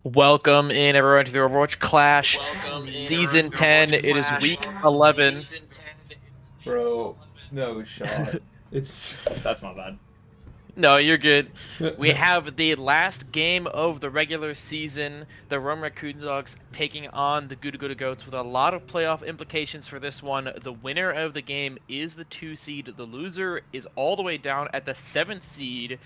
Welcome in everyone to the Overwatch Clash Season 10. It is week 11. Bro, no shot. That's my bad. No, you're good. We have the last game of the regular season. The Raccoon Dogs taking on the Gouda Goats with a lot of playoff implications for this one. The winner of the game is the 2 seed. The loser is all the way down at the 7th seed.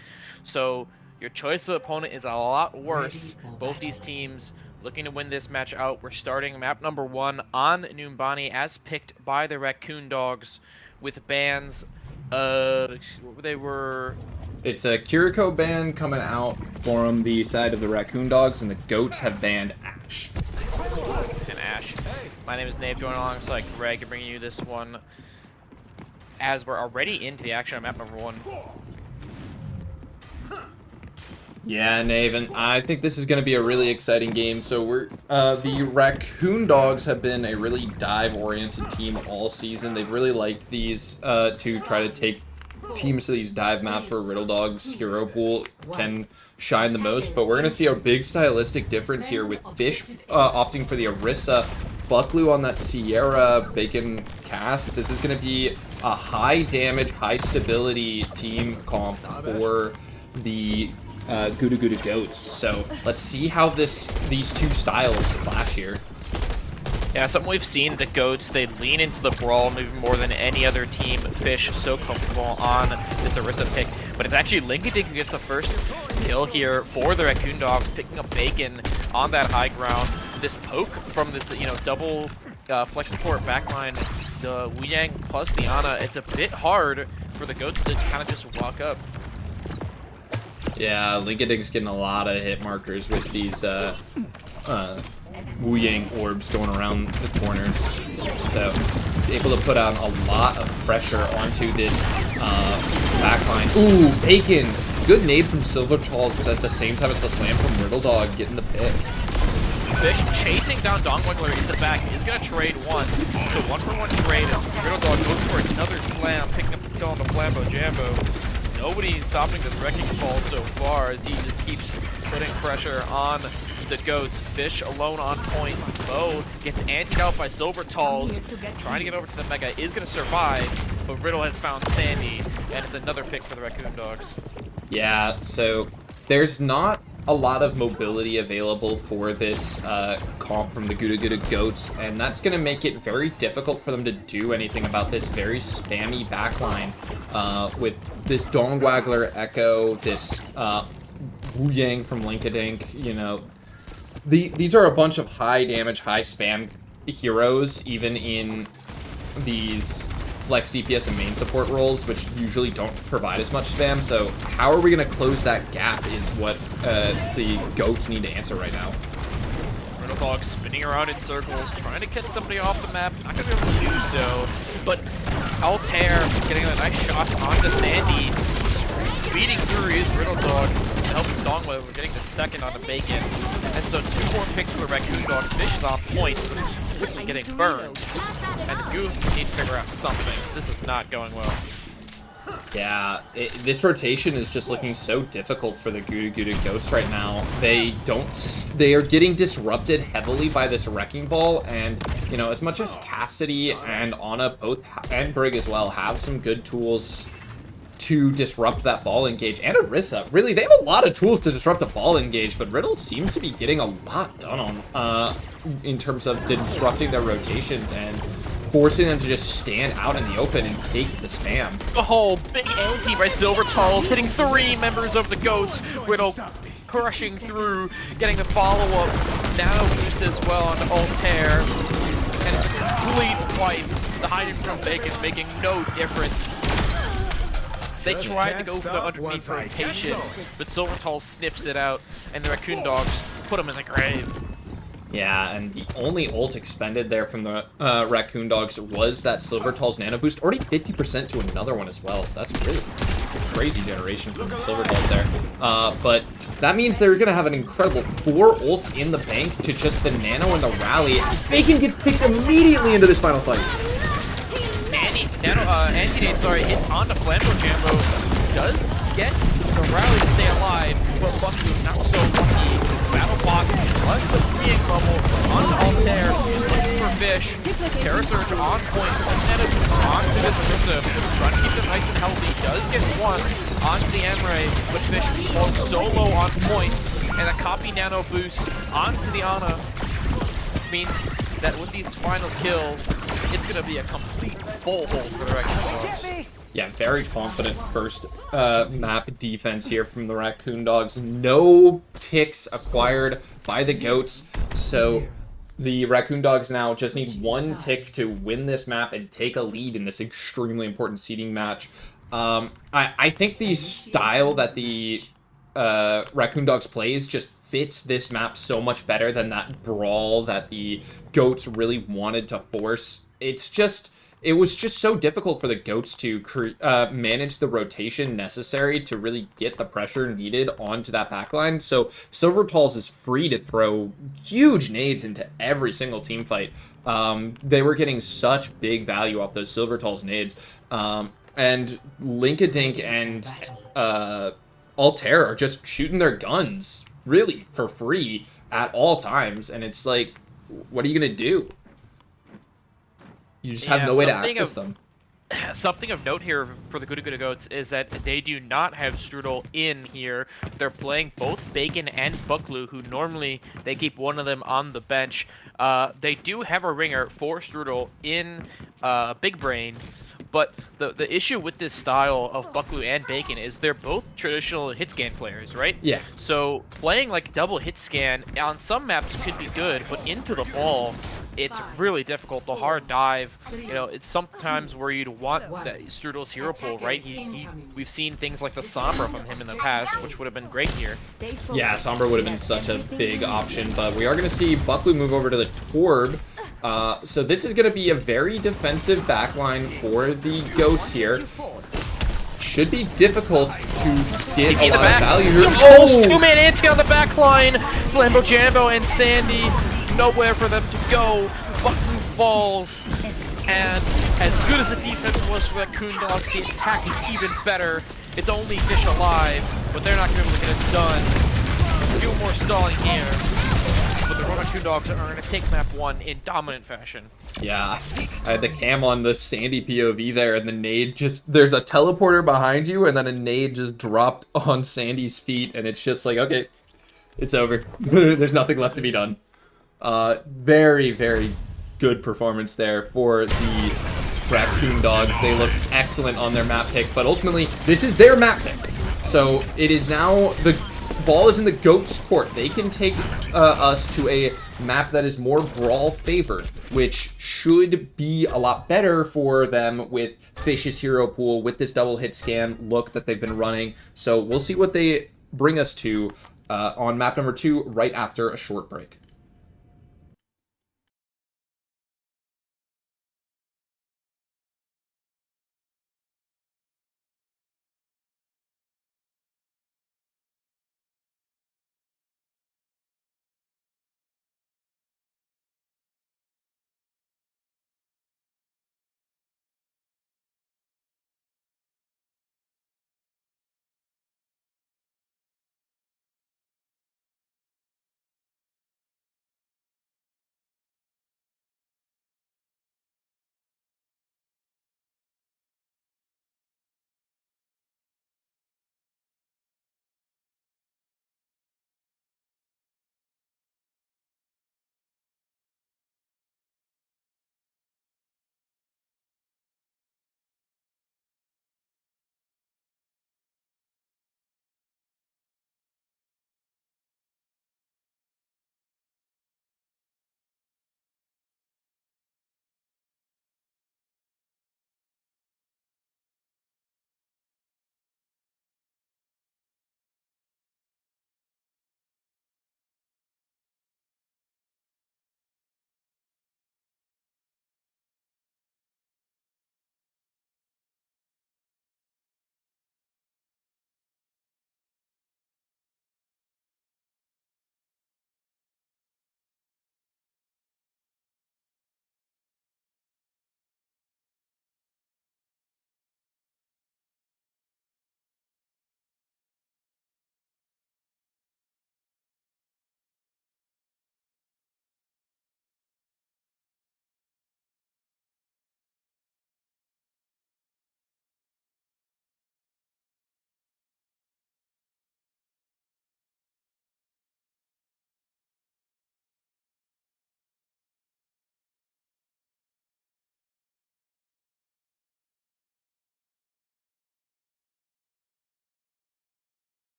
So your choice of opponent is a lot worse. Both these teams looking to win this match out. We're starting map number 1 on Numbani as picked by the Raccoon Dogs with bans. They were. It's a Kiriko ban coming out from the side of the Raccoon Dogs, and the Goats have banned Ash. And Ash. My name is Nave, joining alongside Greg, bringing you this one as we're already into the action on map number 1. Yeah, Nave, and I think this is going to be a really exciting game. So the Raccoon Dogs have been a really dive-oriented team all season. They've really liked these to try to take teams to these dive maps where Riddle Dog's hero pool can shine the most. But we're going to see a big stylistic difference here with Fish opting for the Orisa, Bucklew on that Sierra Bacon cast. This is going to be a high damage, high stability team comp for the Gouda Goats. So let's see how these two styles clash here. Yeah, something we've seen, the Goats, they lean into the brawl maybe more than any other team. Fish so comfortable on this Orisa pick, but it's actually Linkadink who gets the first kill here for the Raccoon Dogs, picking up Bacon on that high ground. This poke from this, double flex support backline, the Wu Yang plus the Ana, it's a bit hard for the Goats to kind of just walk up. Yeah, Linkadink's getting a lot of hit markers with these Wu Yang orbs going around the corners. So, able to put on a lot of pressure onto this backline. Ooh, Bacon! Good nade from Silver Charles at the same time as the slam from Riddle Dog getting the pick. Fish chasing down Dongwangler in the back is going to trade one. So 1-for-1 trade. Riddle Dog goes for another slam, picking up the kill on the Flambo Jambo. Nobody's stopping this wrecking ball so far as he just keeps putting pressure on the Goats. Fish alone on point. Bo gets antied out by Silvertalls. Trying to get over to the Mega is going to survive, but Riddle has found Sandy, and it's another pick for the Raccoon Dogs. Yeah, so there's not a lot of mobility available for this comp from the Gouda Goats, and that's going to make it very difficult for them to do anything about this very spammy backline with this Dongwaggler Echo, this Wu Yang from Linkadink. These are a bunch of high damage, high spam heroes, even in these flex DPS and main support roles, which usually don't provide as much spam. So how are we going to close that gap is what the Goats need to answer right now. Riddle Dog spinning around in circles, trying to catch somebody off the map. Not going to be able to do so, but Altair getting a nice shot onto Sandy. Speeding through is Riddle Dog to help Dongway. We're getting the second on the Bacon. And so 2 more picks for the Raccoon Dogs. Fish is on point, but it's quickly getting burned. And the Goons need to figure out something. This is not going well. Yeah, this rotation is just looking so difficult for the Gouda Goats right now. They are getting disrupted heavily by this Wrecking Ball, and, as much as Cassidy and Ana both, and Brig as well, have some good tools to disrupt that ball engage, and Orisa, really, they have a lot of tools to disrupt the ball engage, but Riddle seems to be getting a lot done on, in terms of disrupting their rotations and forcing them to just stand out in the open and take the spam. Oh, big anti by Silvertalls, hitting 3 members of the Goats. Riddle crushing through, getting the follow-up. Nano boost as well on Altair. And it's a complete wipe. The hiding from Bacon making no difference. They tried to go for the underneath rotation, but Silvertall sniffs it out, and the Raccoon Dogs put him in the grave. Yeah, and the only ult expended there from the Raccoon Dogs was that Silvertall's Nano Boost, already 50% to another one as well, so that's really crazy generation from Silvertalls there. But that means they're going to have an incredible 4 ults in the bank to just the Nano and the Rally. This Bacon gets picked immediately into this final fight. Anti-Nade, it's on the Flambo Jambo. Does get the Rally to stay alive, but Bucky not so lucky. Battle block Terror Surge on point, and onto this Ripto, trying to keep them nice and healthy. Does get one onto the Emre, but Fish falls solo on point, and a copy nano boost onto the Ana means that with these final kills, it's going to be a complete full hold for the Raccoon Dogs. Yeah, very confident first map defense here from the Raccoon Dogs. No ticks acquired by the Goats, so the Raccoon Dogs now just need one tick to win this map and take a lead in this extremely important seeding match. I think the style that the Raccoon Dogs plays just fits this map so much better than that brawl that the Goats really wanted to force. It was just so difficult for the Goats to manage the rotation necessary to really get the pressure needed onto that backline. So Silvertalls is free to throw huge nades into every single team fight. They were getting such big value off those Silvertalls nades. And Linkadink and Altair are just shooting their guns, really, for free at all times. And it's like, what are you going to do? You just have no way to access them. Something of note here for the Gouda Goats is that they do not have Strudel in here. They're playing both Bacon and Bucklu, who normally they keep one of them on the bench. They do have a ringer for Strudel in Big Brain, but the issue with this style of Bucklu and Bacon is they're both traditional hit scan players, right? Yeah. So playing like double hit scan on some maps could be good, but into the ball, it's really difficult. The hard dive, it's sometimes where you'd want that Strudel's hero pool, right? We've seen things like the Sombra from him in the past, which would have been great here. Yeah, Sombra would have been such a big option, but we are going to see Bucklu move over to the Torb. So this is going to be a very defensive backline for the Ghosts here. Should be difficult to get a lot of value here. Oh! Two-man anti on the backline. Flambo Jambo and Sandy. Nowhere for them to go. Bucklu falls. And as good as the defense was for Raccoon Dogs, the attack is even better. It's only Fish alive, but they're not going to be able to get it done. A few more stalling here. But the Raccoon Dogs are going to take map 1 in dominant fashion. Yeah, I had the cam on the Sandy POV there, and the nade there's a teleporter behind you, and then a nade just dropped on Sandy's feet, and it's just like, okay, it's over. There's nothing left to be done. Very, very good performance there for the Raccoon Dogs. They look excellent on their map pick, but ultimately, this is their map pick. So it is now the ball is in the Goats' court. They can take us to a map that is more brawl favored, which should be a lot better for them with Fish's hero pool, with this double hit scan look that they've been running. So we'll see what they bring us to on map number 2 right after a short break.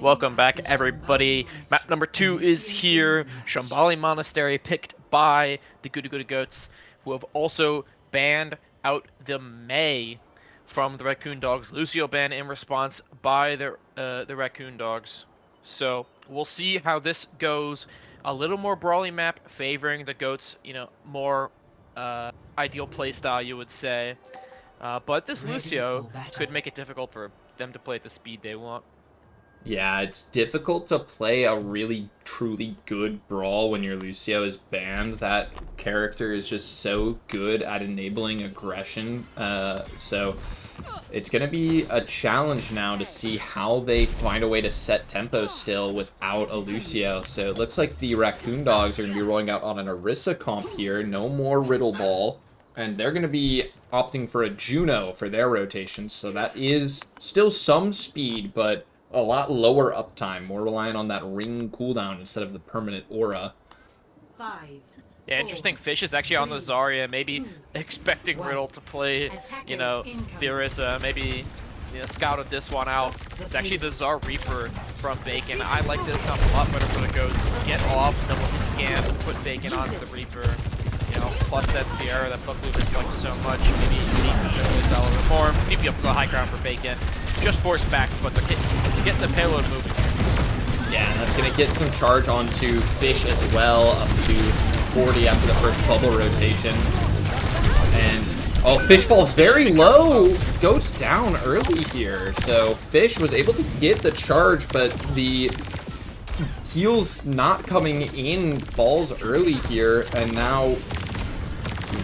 Welcome back, everybody. Map number 2 is here. Shambali Monastery, picked by the Gouda Gouda Goats, who have also banned out the May from the Raccoon Dogs. Lucio banned in response by the Raccoon Dogs. So we'll see how this goes. A little more brawly map, favoring the Goats. You know, more ideal playstyle, you would say. But this Lucio could make it difficult for them to play at the speed they want. Yeah, it's difficult to play a really, truly good brawl when your Lucio is banned. That character is just so good at enabling aggression. So it's going to be a challenge now to see how they find a way to set tempo still without a Lucio. So it looks like the Raccoon Dogs are going to be rolling out on an Orisa comp here. No more Riddle Ball. And they're going to be opting for a Juno for their rotation. So that is still some speed, but a lot lower uptime, more reliant on that ring cooldown instead of the permanent aura. Yeah, interesting. Fish is actually on the Zarya, maybe expecting Riddle to play, you know, the Orisa, maybe, you know, scouted this one out. It's actually the Zar Reaper from Bacon. I like this comp a lot better for the Goats. Get off, double hit scan, put Bacon onto the Reaper. You know, plus that Sierra that Buck Loop has liked so much. Maybe really solid reform. Maybe up to the high ground for Bacon. Just force back, but to get the payload moving. Yeah, and that's going to get some charge onto Fish as well, up to 40 after the first bubble rotation. And, oh, Fish falls very low, goes down early here. So Fish was able to get the charge, but the heals not coming in, falls early here, and now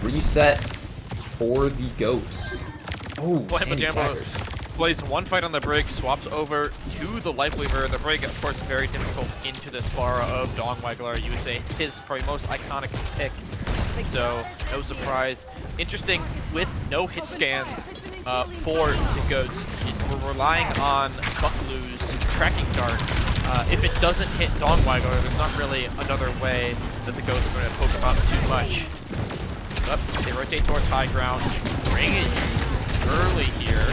reset for the Goats. Oh, Sandy Saggers plays one fight on the Brig, swaps over to the Lifeweaver. The Brig, of course, very difficult into this Spara of Dawn Waggler. You would say it's his probably most iconic pick, so no surprise. Interesting, with no hit scans for the Goats, we're relying on Bucklu's tracking dart. If it doesn't hit Dawn Waggler, there's not really another way that the Goats are going to poke him out too much. But they rotate towards high ground, bring it early here.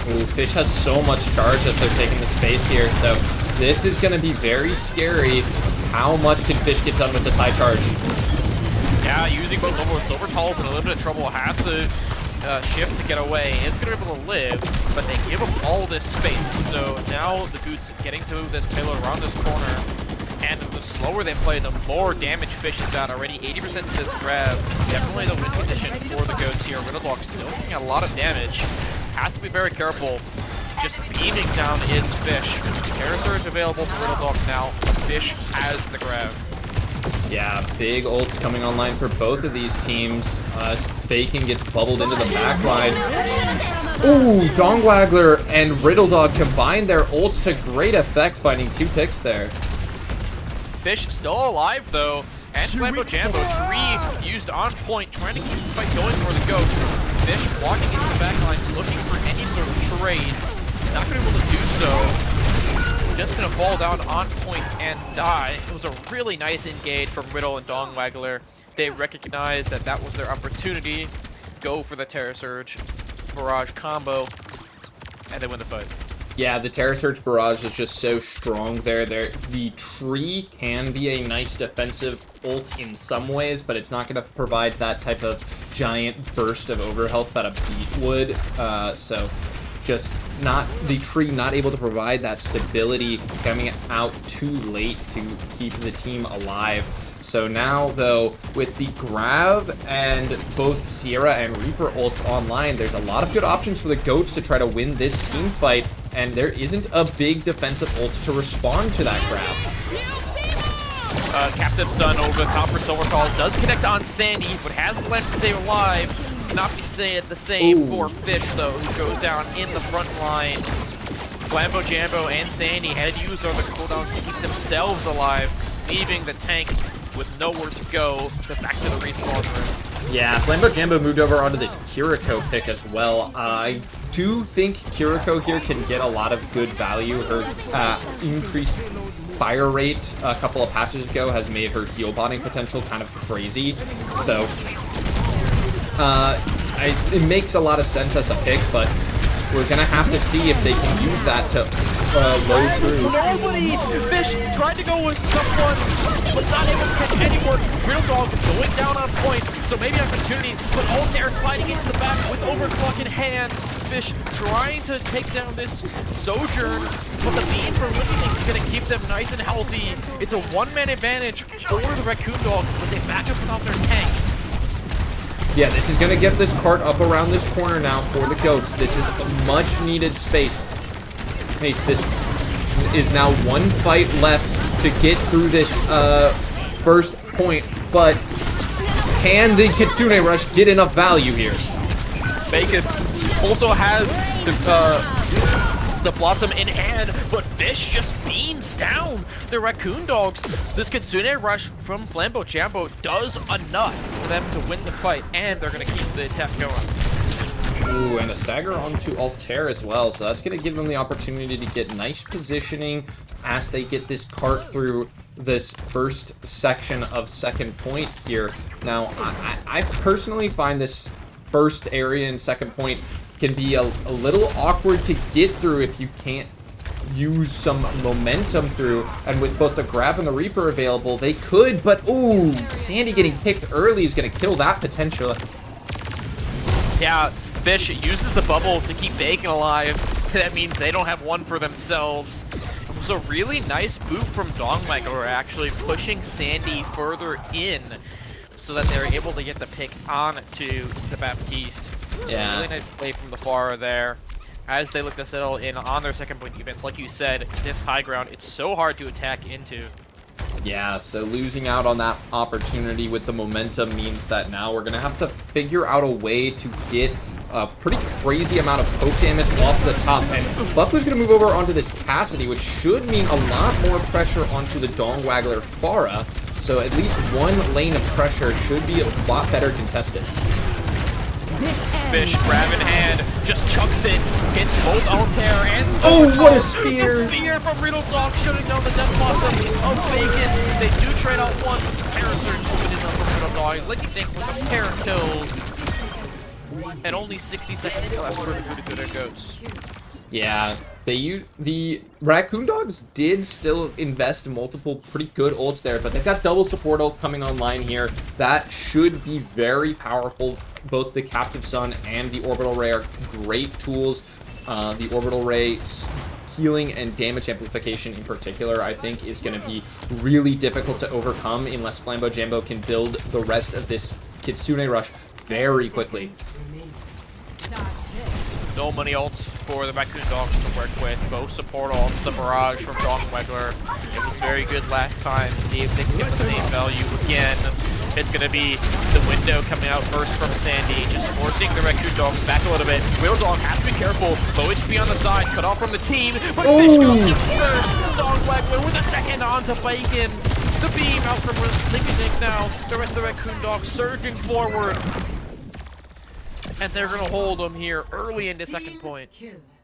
Ooh, Fish has so much charge as they're taking the space here, so this is going to be very scary. How much can Fish get done with this high charge? Yeah, using both Silvertall's in a little bit of trouble, has to shift to get away. Is going to be able to live, but they give him all this space. So now the Goots getting to this payload around this corner, and the slower they play, the more damage Fish is at. Already 80% to this grab. Definitely the win condition for the Goats here. Riddledog still taking a lot of damage. Has to be very careful. Just beaming down is Fish. Terror Surge available for Riddledog now. Fish has the grab. Yeah, big ults coming online for both of these teams. Bacon gets bubbled into the back line. Ooh, Dongwaggler and Riddledog combine their ults to great effect, finding 2 picks there. Fish still alive, though. And Flambo Jambo, tree used on point, trying to keep the fight going for the Goats. Fish walking into the backline, looking for any sort of trades. Not going to be able to do so. Just going to fall down on point and die. It was a really nice engage from Riddle and Dawn Waggler. They recognized that that was their opportunity. Go for the Terror Surge Barrage combo, and they win the fight. Yeah, the Terror Surge Barrage is just so strong there. The tree can be a nice defensive ult in some ways, but it's not going to provide that type of giant burst of overhealth that a beat would. So just not the tree not able to provide that stability, coming out too late to keep the team alive. So now, though, with the grab and both Sierra and Reaper ults online, there's a lot of good options for the Goats to try to win this team fight, and there isn't a big defensive ult to respond to that grab. Captive Sun over the top for Silverfalls does connect on Sandy, but has the land to stay alive. Not be saying the same for Fish, though, who goes down in the front line. Flambo Jambo and Sandy had to use other cooldowns to keep themselves alive, leaving the tank with nowhere to go back to the respawn room. Yeah, Flambo Jambo moved over onto this Kiriko pick as well. I do think Kiriko here can get a lot of good value. Her increased fire rate a couple of patches ago has made her heal botting potential kind of crazy. So it makes a lot of sense as a pick, but we're gonna have to see if they can use that to load through. Nobody! Fish tried to go with someone, but not able to catch anyone. Real Dog going down on point, so maybe opportunity, but Altair sliding into the back with overclock in hand. Fish trying to take down this Sojourn, but the beam for Whipping is going to keep them nice and healthy. It's a one-man advantage for the Raccoon Dogs, but they back up without their tank. Yeah, this is going to get this cart up around this corner now for the Goats. This is a much-needed space. Mace, this is now one fight left to get through this first point, but can the Kitsune Rush get enough value here? Bacon also has the Blossom in hand, but Fish just beams down the Raccoon Dogs. This Kitsune Rush from Flambeau Jambo does enough for them to win the fight, and they're going to keep the attack going. Ooh, and a stagger onto Altair as well, so that's going to give them the opportunity to get nice positioning as they get this cart through this first section of second point here. Now, I personally find this first area in second point can be a little awkward to get through if you can't use some momentum through, and with both the Grav and the Reaper available, they could, but ooh, Sandy getting picked early is going to kill that potential. Yeah, Fish uses the bubble to keep Bacon alive. That means they don't have one for themselves. It was a really nice boot from Dongmeister, actually pushing Sandy further in so that they were able to get the pick on to the Baptiste. Yeah. Really nice play from the far there as they look to settle in on their second point defense. Like you said, this high ground, it's so hard to attack into. Yeah, so losing out on that opportunity with the momentum means that now we're going to have to figure out a way to get a pretty crazy amount of poke damage off the top. And Buckler's going to move over onto this Cassidy, which should mean a lot more pressure onto the Dongwaggler Pharah. So at least one lane of pressure should be a lot better contested. Fish, grab in hand, just chucks it, hits both Altair and oh, what a spear! The spear from Riddle Dog shutting down the death blossom of Bacon. They do trade out one. Parasurge moving in from Riddle Dog. Like you think with a pair of kills. And only 60 seconds left for the Gouda Goats. Yeah, the Raccoon Dogs did still invest in multiple pretty good ults there, but they've got double support ult coming online here. That should be very powerful. Both the Captive Sun and the Orbital Ray are great tools. The Orbital Ray healing and damage amplification in particular, I think, is going to be really difficult to overcome unless Flambeau Jambo can build the rest of this Kitsune Rush very quickly. So many ults for the Raccoon Dogs to work with. Both support ults, the Barrage from Dongwaggler. It was very good last time. See if they can get the same value again. It's going to be the window coming out first from Sandy, just forcing the Raccoon Dogs back a little bit. Real Dog has to be careful. Low HP on the side, cut off from the team. But Fish goes in first. Dongwaggler with a second on to Bacon. The beam out from Linkadink now. The rest of the Raccoon Dogs surging forward. And they're going to hold them here early into second point.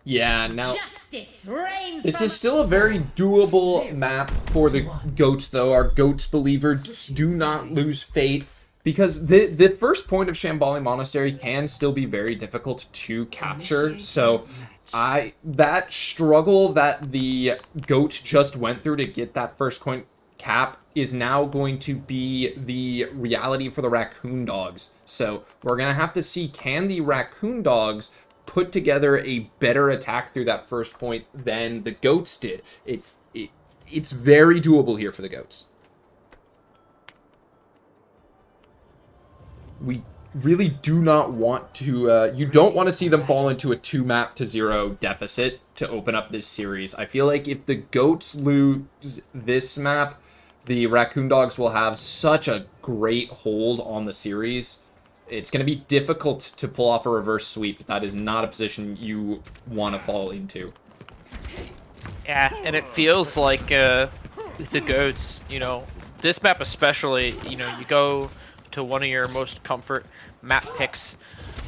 Yeah, now this is still a very doable map for the Goats, though. Our Goats believers do not lose fate, because the first point of Shambali Monastery can still be very difficult to capture. So that struggle that the Goats just went through to get that first point cap is now going to be the reality for the Raccoon Dogs. So we're going to have to see, can the Raccoon Dogs put together a better attack through that first point than the Goats did. It's very doable here for the Goats. We really do not want to, you don't want to see them fall into a 2-0 deficit to open up this series. I feel like if the Goats lose this map, the Raccoon Dogs will have such a great hold on the series. It's going to be difficult to pull off a reverse sweep. That is not a position you want to fall into. Yeah, and it feels like the Goats, you know, this map especially, you know, you go to one of your most comfort map picks,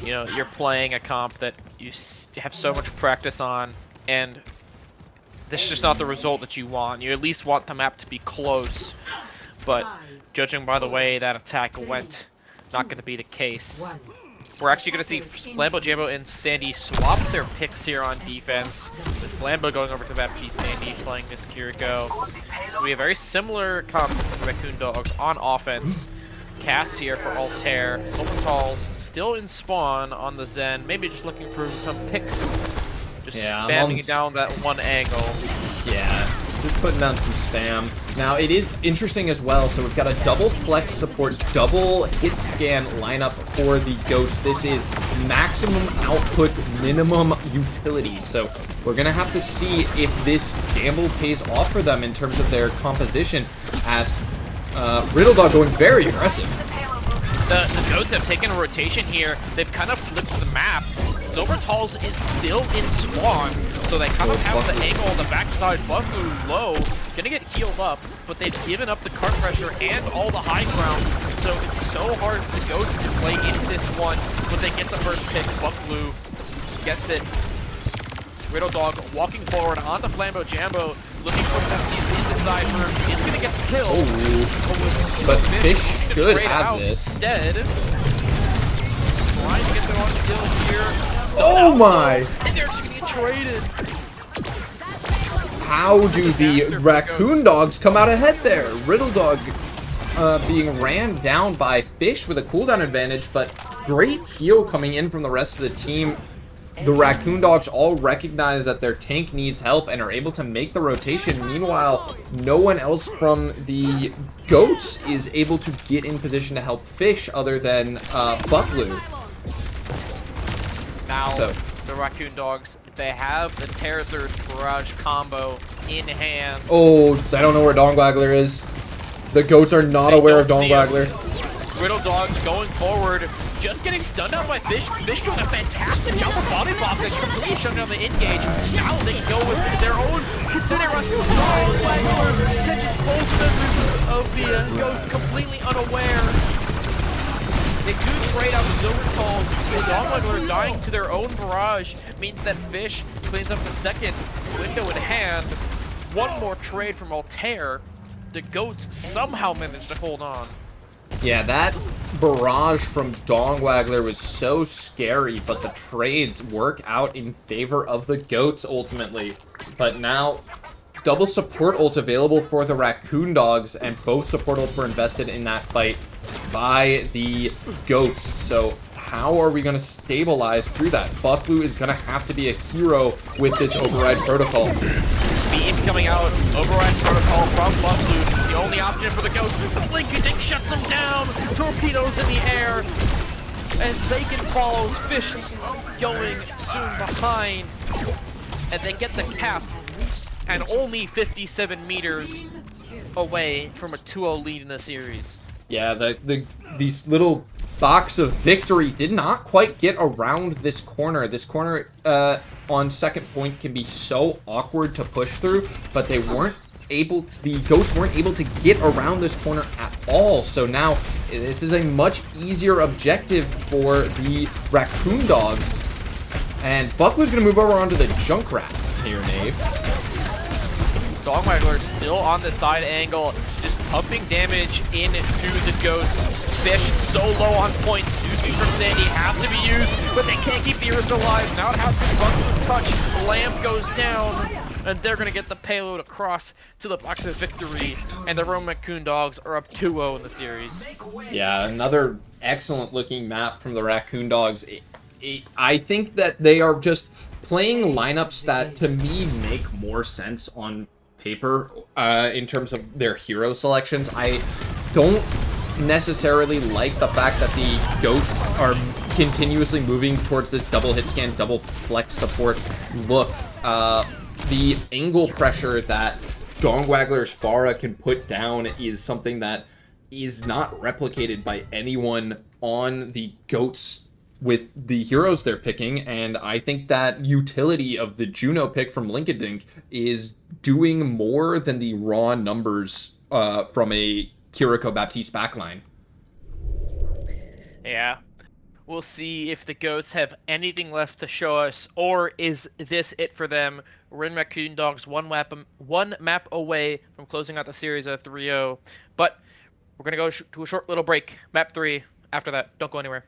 you know, you're playing a comp that you have so much practice on, and this is just not the result that you want. You at least want the map to be close, but judging by the way that attack went, not going to be the case. We're actually going to see Flambo, Jambo, and Sandy swap their picks here on defense, with Flambo going over to Baptiste, Sandy playing this Kiriko. So we have very similar comp to Raccoon Dogs on offense. Cass here for Altair. Silvertall's still in spawn on the Zen, maybe just looking for some picks. Just spamming down that one angle. Yeah, just putting down some spam. Now, it is interesting as well, so we've got a double flex support, double hit scan lineup for the Goats. This is maximum output, minimum utility. So we're going to have to see if this gamble pays off for them in terms of their composition, as Riddle Dog going very aggressive. The Goats have taken a rotation here. They've kind of flipped the map. Silvertall's is still in spawn, so they kind of have the angle on the backside. Buffalo low, gonna get healed up, but they've given up the cart pressure and all the high ground, so it's so hard for the Goats to play into this one, but they get the first pick. Buffalo gets it. Riddle Dog walking forward on the Flambo Jambo, looking for Baptiste in the side room. He's gonna get killed. But Fish should have this. Instead, trying to get them on kill here. Oh my! And they're just gonna get traded. How do the Raccoon Dogs come out ahead there? Riddle Dog being ran down by Fish with a cooldown advantage, but great heal coming in from the rest of the team. The Raccoon Dogs all recognize that their tank needs help and are able to make the rotation. Meanwhile, no one else from the Goats is able to get in position to help Fish other than Bucklu. Now, the Raccoon Dogs, they have the Terra Surge Barrage combo in hand. Oh, I don't know where Dongwaggler is. The Goats are not aware of Dongwaggler. Riddle Dogs going forward, just getting stunned out by Fish. Fish doing a fantastic job of body box that's completely shutting down the engage. Now they can go with their own consider Raccoon Dogs. Catches both members of the Goats completely unaware. They do trade out the Silvertall. The Dogwaggler dying to their own barrage means that Fish cleans up the second window in hand. One more trade from Altair. The Goats somehow managed to hold on. Yeah, that barrage from Dongwaggler was so scary, but the trades work out in favor of the Goats ultimately. But now, double support ult available for the Raccoon Dogs, and both support ults were invested in that fight by the Goats. So how are we going to stabilize through that? Buffalo is going to have to be a hero with this override protocol. Beam coming out, override protocol from Buffalo. The only option for the Goats. Blinking shuts them down. Torpedoes in the air. As they can follow, Fish going soon behind. And they get the cap. And only 57 meters away from a 2-0 lead in the series. Yeah, these little box of victory did not quite get around this corner. This corner on second point can be so awkward to push through, but they weren't able, the Goats weren't able to get around this corner at all. So now this is a much easier objective for the Raccoon Dogs. And Buckler's going to move over onto the Junkrat here, Nave. Dogwaggler still on the side angle, just pumping damage into the Goats. Fish so low on point. 2-2 from Sandy has to be used, but they can't keep Iris alive. Now it has to be Buckler's touch. Lamp goes down, and they're going to get the payload across to the box of victory. And the Raccoon Dogs are up 2-0 in the series. Yeah, another excellent looking map from the Raccoon Dogs. I think that they are just playing lineups that, to me, make more sense on paper in terms of their hero selections. I don't necessarily like the fact that the Goats are continuously moving towards this double hit scan, double flex support look. The angle pressure that Dongwaggler's Pharah can put down is something that is not replicated by anyone on the Goats with the heroes they're picking, and I think that utility of the Juno pick from Linkadink is doing more than the raw numbers from a Kiriko Baptiste backline. Yeah. We'll see if the Goats have anything left to show us, or is this it for them? We're in Raccoon Dogs one map away from closing out the series at 3-0, but we're going to go to a short little break. Map 3 after that. Don't go anywhere.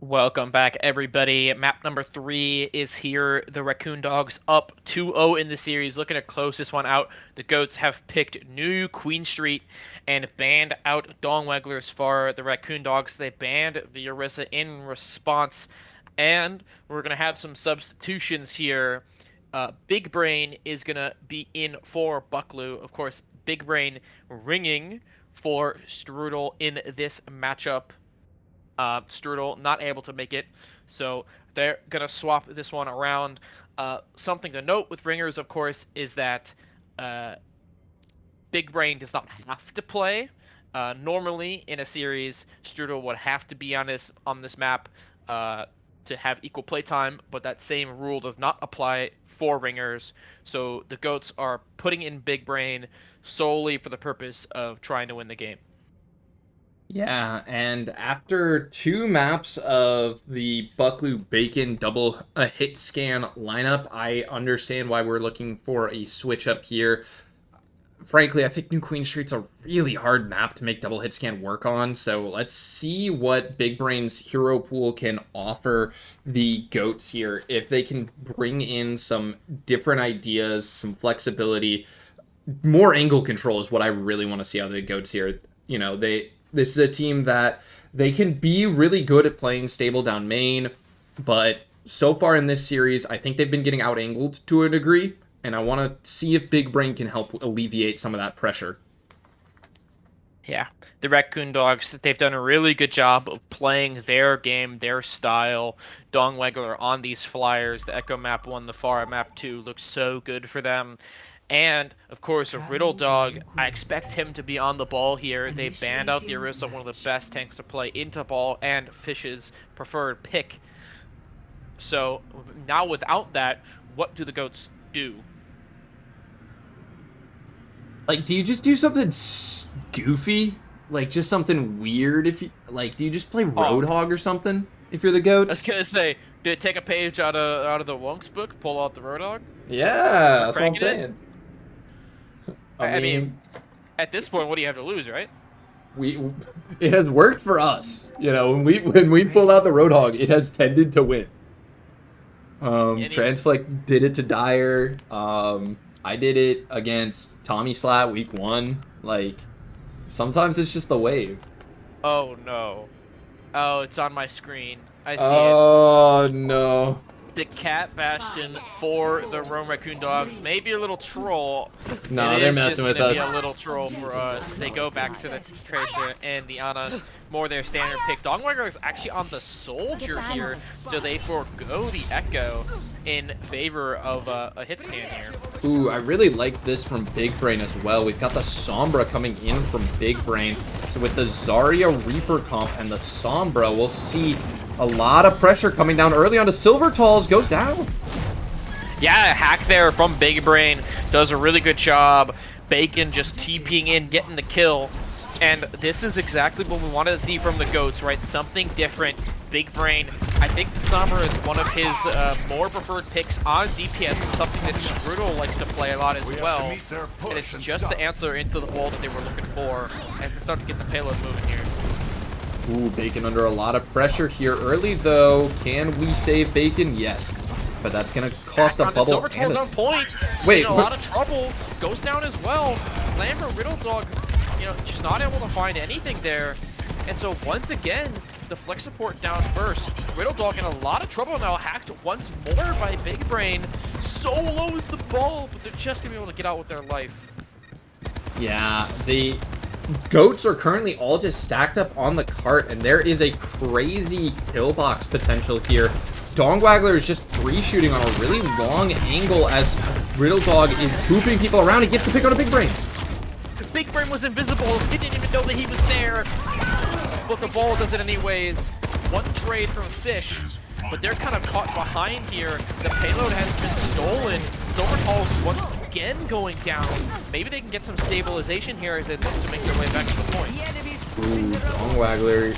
Welcome back, everybody. Map number 3 is here. The Raccoon Dogs up 2-0 in the series, looking to close this one out. The Goats have picked New Queen Street and banned out Dongwagglers for the Raccoon Dogs. They banned the Orisa in response, and we're going to have some substitutions here. Big Brain is going to be in for Bucklew. Of course, Big Brain ringing for Strudel in this matchup. Strudel not able to make it, so they're gonna swap this one around. Something to note with ringers, of course, is that Big Brain does not have to play. Normally, in a series, Strudel would have to be on this map to have equal playtime, but that same rule does not apply for ringers. So the Goats are putting in Big Brain solely for the purpose of trying to win the game. Yeah, and after 2 maps of the Bucklew Bacon double hit scan lineup, I understand why we're looking for a switch up here. Frankly, I think New Queen Street's a really hard map to make double hit scan work on, so let's see what Big Brain's hero pool can offer the Goats here. If they can bring in some different ideas, some flexibility, more angle control is what I really want to see out of the Goats here. You know, this is a team that they can be really good at playing stable down main, but so far in this series, I think they've been getting out-angled to a degree, and I want to see if Big Brain can help alleviate some of that pressure. Yeah, the Raccoon Dogs, they've done a really good job of playing their game, their style. Dongwaggler on these flyers, the Echo Map 1, the Far Map 2 looks so good for them. And, of course, a Riddle Dog, I expect him to be on the ball here. They banned out the Orisa, one of the best tanks to play into ball and Fish's preferred pick. So, now without that, what do the Goats do? Like, do you just do something goofy? Like, just something weird? If you like, do you just play Roadhog or something if you're the Goats? I was gonna say, did it take a page out of the Wonk's book, pull out the Roadhog? Yeah, that's what I'm saying. I mean, at this point, what do you have to lose, right? It has worked for us. You know, when we pulled out the Roadhog, it has tended to win. Transflick did it to Dyer. I did it against Tommy Slat week 1. Like, sometimes it's just the wave. Oh no. Oh, it's on my screen. I see it. Oh no. The Cat Bastion for the Rome Raccoon Dogs. Maybe a little troll. No, they're messing with us. Be a little troll for us. They go back to the Tracer and the Ana, more their standard pick. Dongwaggler is actually on the Soldier here, so they forego the Echo in favor of a hit scan here. Ooh, I really like this from Big Brain as well. We've got the Sombra coming in from Big Brain. So with the Zarya Reaper comp and the Sombra, we'll see a lot of pressure coming down early onto Silver Talls. Goes down. Yeah, a hack there from Big Brain. Does a really good job. Bacon just TPing in, getting the kill. And this is exactly what we wanted to see from the Goats, right? Something different. Big Brain, I think the Sombra is one of his more preferred picks on DPS, and something that Strudel likes to play a lot as well. And it's just the answer into the wall that they were looking for as they start to get the payload moving here. Ooh, Bacon under a lot of pressure here early, though. Can we save Bacon? Yes. But that's going to cost a bubble. Silver Tail's on point. Wait, in a lot of trouble. Goes down as well. Slammer, Riddle Dog, you know, just not able to find anything there. And so once again, the flex support down first. Riddle Dog in a lot of trouble now, hacked once more by Big Brain. Solos the ball, but they're just going to be able to get out with their life. Yeah, the Goats are currently all just stacked up on the cart, and there is a crazy pillbox potential here. Dongwaggler is just free shooting on a really long angle as Riddle Dog is pooping people around. He gets the pick on a Big Brain. Big Brain was invisible. He didn't even know that he was there. But the ball does it anyways. One trade from Fish, but they're kind of caught behind here. The payload has been stolen. Silvertall's once again going down. Maybe they can get some stabilization here as they look to make their way back to the point. Ooh, Dongwaggler,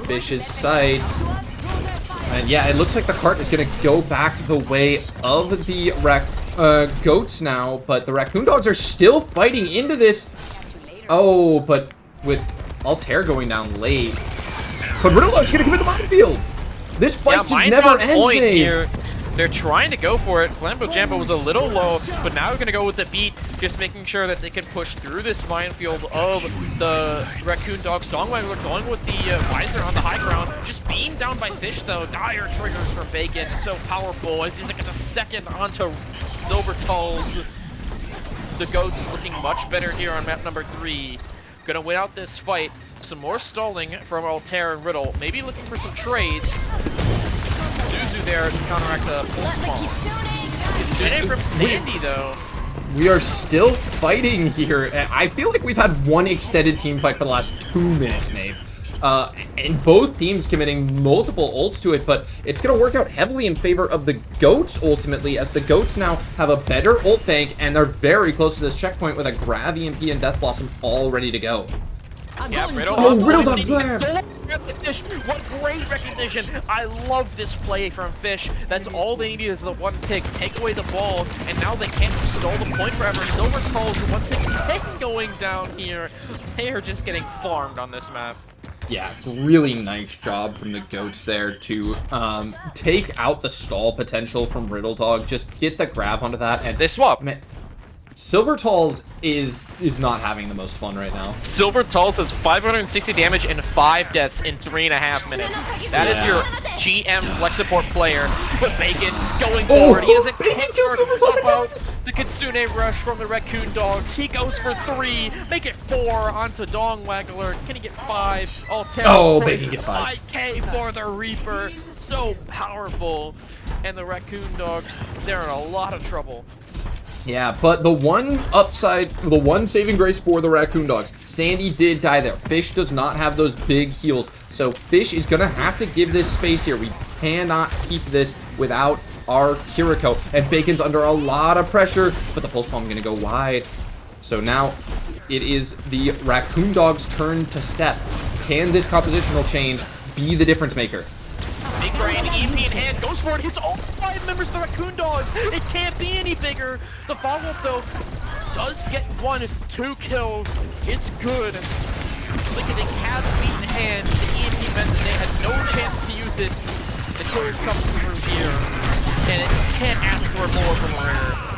Fish's sights. And yeah, it looks like the cart is going to go back the way of the Goats now, but the Raccoon Dogs are still fighting into this. Oh, but with Altair going down late. But Riddle Dog's going to come into the field. This Yeah, fight just mine's never on ends, point Nate. here. They're trying to go for it. Flambo Jambo was a little low, but now we're going to go with the beat, just making sure that they can push through this minefield of the Raccoon Dog. Songwangler going with the visor on the high ground. Just being down by Fish, though. Dire triggers from Bacon. So powerful as he's like a second onto Silvertall's. The Goats looking much better here on map number 3. Gonna win out this fight. Some more stalling from Altair and Riddle. Maybe looking for some trades. Zuzu there to counteract the pulse bomb. Kitsune from Sandy, though. We are still fighting here. I feel like we've had one extended team fight for the last 2 minutes, Nate. And both teams committing multiple ults to it, but it's going to work out heavily in favor of the Goats, ultimately, as the Goats now have a better ult bank, and they're very close to this checkpoint with a Grav EMP and Death Blossom all ready to go. Yeah, Riddle. Oh, Riddle got blamed! What great recognition! I love this play from Fish. That's all they need is the one pick. Take away the ball, and now they can't stall the point forever. Silvertall's once again going down here. They are just getting farmed on this map. Yeah, really nice job from the Goats there to take out the stall potential from Riddle Dog. Just get the grab onto that, and They swap. man, Silvertall's is not having the most fun right now. Silvertall's has 560 damage and 5 deaths in 3.5 minutes. That is your GM flex support player. But Bacon going forward. He doesn't Bacon kills Silvertall's about the Kitsune rush from the Raccoon Dogs. He goes for 3. Make it 4 onto Dong Waggler. Can he get 5? Oh, Bacon gets 5. 5K for the Reaper. So powerful. And the Raccoon Dogs, they're in a lot of trouble. Yeah, but the one upside, the one saving grace for the Raccoon Dogs, Sandy did die there. Fish does not have those big heals, so Fish is going to have to give this space here. We cannot keep this without our Kiriko, and Bacon's under a lot of pressure, but the Pulse Bomb going to go wide. So now it is the Raccoon Dogs' turn to step. Can this compositional change be the difference maker? Big Brain, EMP in hand, goes for it, hits all 5 members of the Raccoon Dogs. It can't be any bigger. The follow-up, though, does get 1-2 kills. It's good. Licketing has a beat in hand. The EMP meant that they had no chance to use it. The kills come through here, and it can't ask for more from Rare.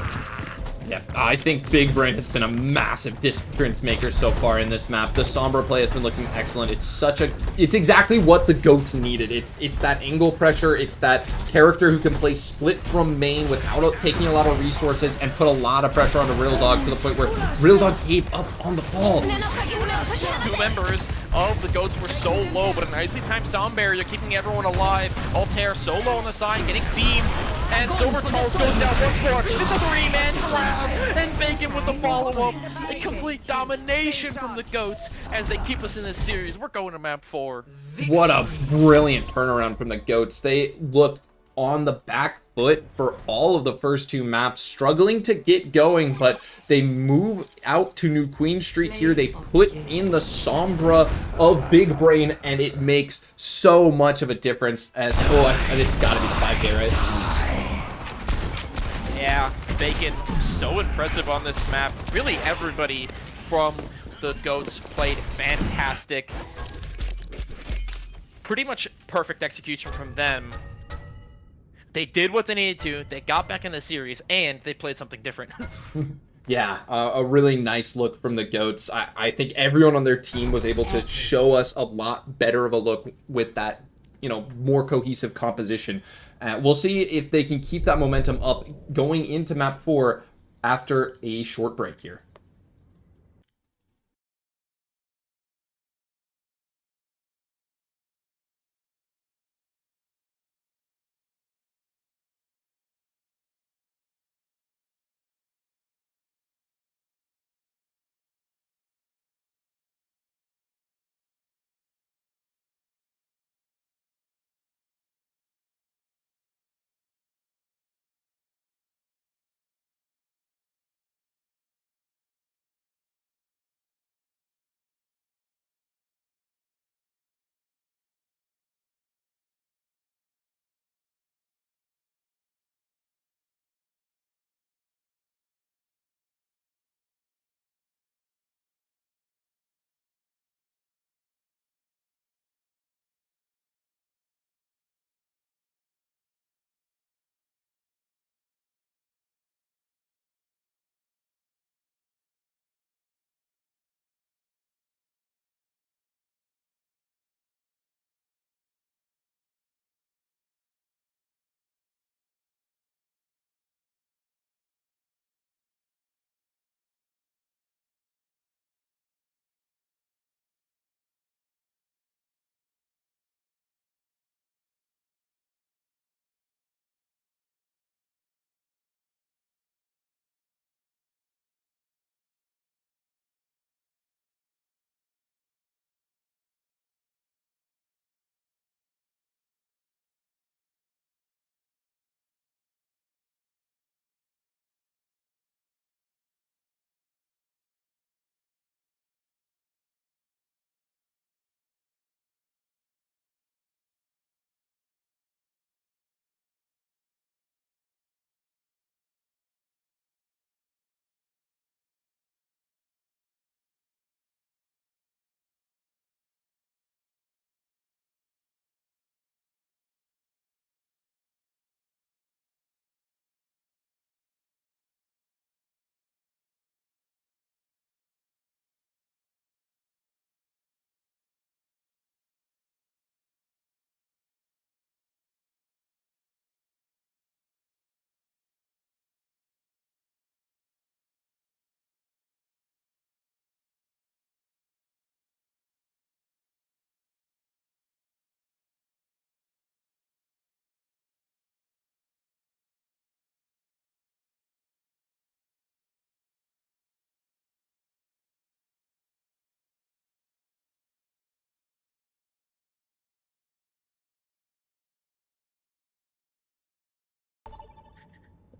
Yeah, I think Big Brain has been a massive difference maker so far in this map. The Sombra play has been looking excellent. It's exactly what the Goats needed. It's that angle pressure. It's that character who can play split from main without taking a lot of resources and put a lot of pressure on the Riddle Dog to the point where Riddle Dog gave up on the ball. 2 members of the Goats were so low, but a nicely timed sound barrier keeping everyone alive. Altair so low on the side, getting beamed, and Silvertall's goes down once more. It's a 3-man grab, and Bacon with the follow-up. A complete domination from the Goats as they keep us in this series. We're going to map 4. What a brilliant turnaround from the Goats. They looked on the back foot for all of the first 2 maps, struggling to get going, but they move out to New Queen Street here. They put in the Sombra of Big Brain, and it makes so much of a difference. As this has got to be the 5K, right? Yeah, Bacon, so impressive on this map. Really everybody from the Goats played fantastic. Pretty much perfect execution from them. They did what they needed to, they got back in the series, and they played something different. Yeah, a really nice look from the Goats. I think everyone on their team was able to show us a lot better of a look with that, more cohesive composition. We'll see if they can keep that momentum up going into map 4 after a short break here.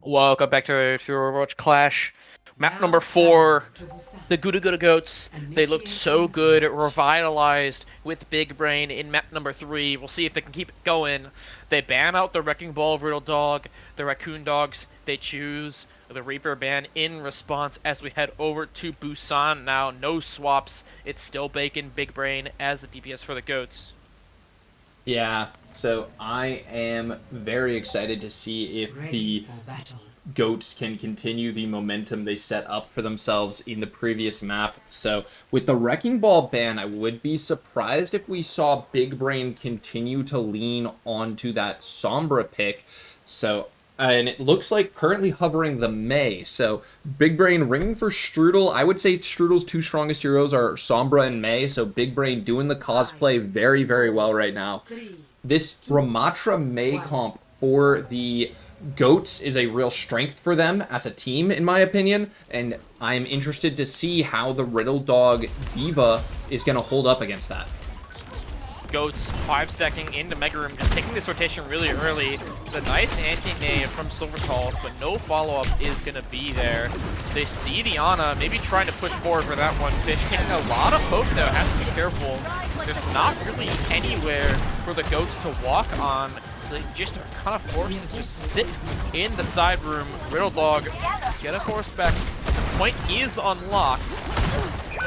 Welcome back to Overwatch Clash. Map number 4, the Gouda Goats. They looked so good, revitalized with Big Brain in map number 3. We'll see if they can keep it going. They ban out the Wrecking Ball Riddle Dog, the Raccoon Dogs. They choose the Reaper ban in response as we head over to Busan. Now, no swaps. It's still Bacon, Big Brain as the DPS for the Goats. Yeah, so I am very excited to see if the Goats can continue the momentum they set up for themselves in the previous map. So with the Wrecking Ball ban, I would be surprised if we saw Big Brain continue to lean onto that Sombra pick. So, and it looks like currently hovering the Mei. So Big Brain ringing for Strudel. I would say Strudel's two strongest heroes are Sombra and Mei. So Big Brain doing the cosplay very, very well right now. This Ramatra Mei comp for the Goats is a real strength for them as a team, in my opinion, and I'm interested to see how the Riddle Dog Diva is going to hold up against that. Goats 5-stacking into Mega Room, just taking this rotation really early. It's a nice anti-nade from Silvertall, but no follow-up is going to be there. They see the Ana, maybe trying to push forward for that one. Fish taking a lot of poke though, has to be careful. There's not really anywhere for the Goats to walk on. So they just are kind of forced to just sit in the side room. Riddle Dog, get a force back. The point is unlocked.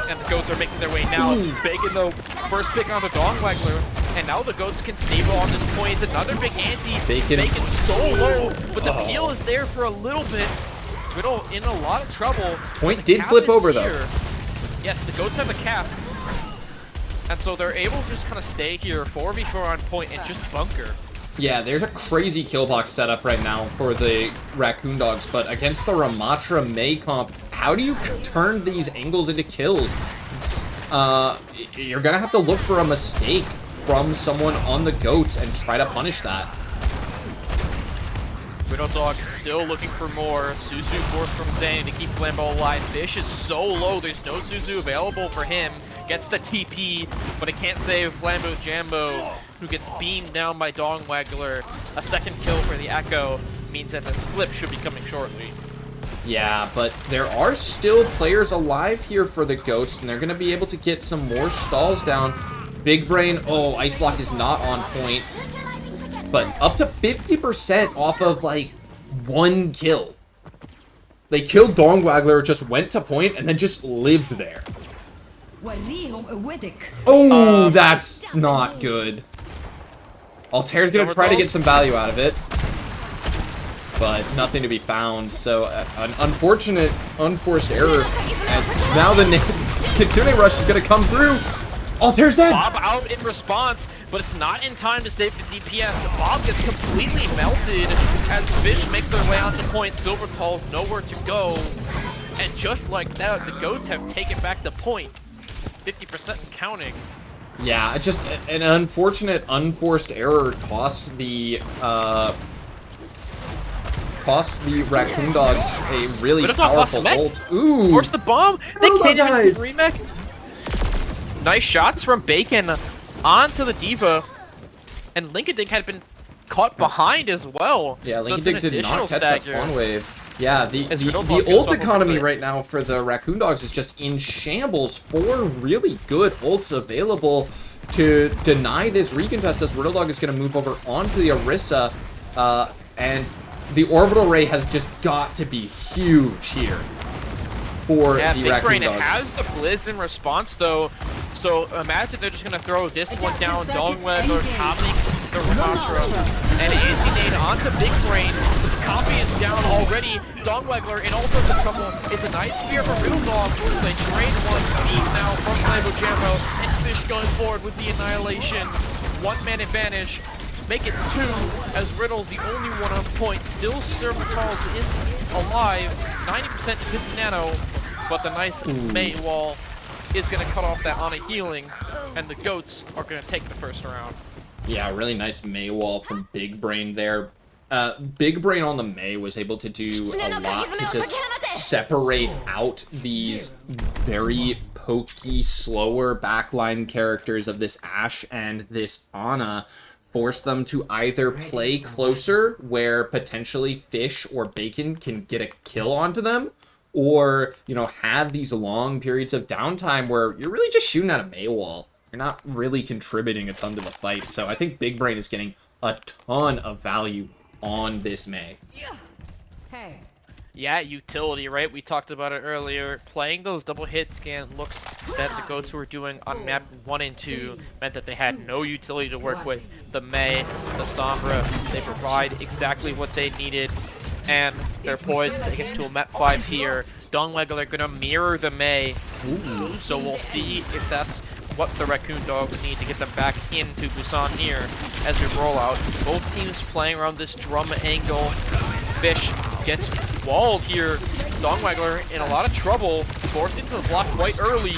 And the Goats are making their way now. Bacon, though, first pick on the Dong Waggler. And now the Goats can stable on this point. It's another big anti. Bacon's so low, but the peel is there for a little bit. Riddle in a lot of trouble. Point did flip over, though. Yes, the Goats have a cap. And so they're able to just kind of stay here, 4v4 on point, and just bunker. Yeah, there's a crazy kill box setup right now for the Raccoon Dogs, but against the Ramatra Mei comp, how do you turn these angles into kills? You're gonna have to look for a mistake from someone on the Goats and try to punish that. Riddle Dog still looking for more. Suzu forced from Zane to keep Flambeau alive. Fish is so low, there's no Suzu available for him. Gets the TP, but it can't save Flambeau Jambo, who gets beamed down by Dong Waggler. A second kill for the Echo means that this flip should be coming shortly. Yeah, but there are still players alive here for the Goats, and they're going to be able to get some more stalls down. Big Brain, oh, Ice Block is not on point, but up to 50% off of, like, one kill. They killed Dong Waggler, just went to point, and then just lived there. Oh, that's not good. Altair's gonna try to get some value out of it, but nothing to be found. So an unfortunate, unforced error. And now the Kitsune Rush is gonna come through. Altair's dead. Bob out in response, but it's not in time to save the DPS. Bob gets completely melted as Fish makes their way onto point. Silvertall's nowhere to go, and just like that, the Goats have taken back the point. 50% and counting. Yeah, just an unfortunate, unforced error cost the Raccoon Dogs a really powerful ult. Ooh! Force the bomb! They hit him in the remake. Nice shots from Bacon onto the Diva, and Linkadink had been caught behind as well. Yeah, so Linkadink did not catch that spawn wave. Yeah, the ult economy right now for the Raccoon Dogs is just in shambles. 4 really good ults available to deny this recontest as Riddle Dog is going to move over onto the Orisa, and the Orbital Ray has just got to be huge here for the Raccoon Dogs. Big Brain has the Blizz in response though, so imagine they're just going to throw this one down. Dong Waggler topping the Ramatra, and anti-nade onto Big Brain. Copy is down already. Dong Waggler in all sorts of trouble. It's a nice spear for Riddle Dog. They train one deep now from Flambeau Jambo, and Fish going forward with the annihilation. One-man advantage. Make it 2 as Riddle's the only one on point. Still Silvertall's alive. 90% hit nano, but the nice Mei wall is going to cut off that Ana healing, and the Goats are going to take the first round. Yeah, really nice Mei wall from Big Brain there. Big Brain on the Mei was able to do a lot to just separate out these very pokey, slower backline characters of this Ashe and this Ana force them to either play closer, where potentially Fish or Bacon can get a kill onto them, or, you know, have these long periods of downtime where you're really just shooting at a Mei wall. You're not really contributing a ton to the fight. So I think Big Brain is getting a ton of value on this Mei. Hey. Yeah, utility, right? We talked about it earlier. Playing those double hit scan looks that the goats were doing on map 1 and 2 meant that they had no utility to work with. The Mei, the Sombra, they provide exactly what they needed, and they're poised to take us to a map 5 here. Dongwaggle are gonna mirror the Mei, so we'll see if that's what the Raccoon Dogs need to get them back into Busan here as we roll out. Both teams playing around this drum angle. Fish gets walled here. Dongwaggler in a lot of trouble, forced into the block quite early.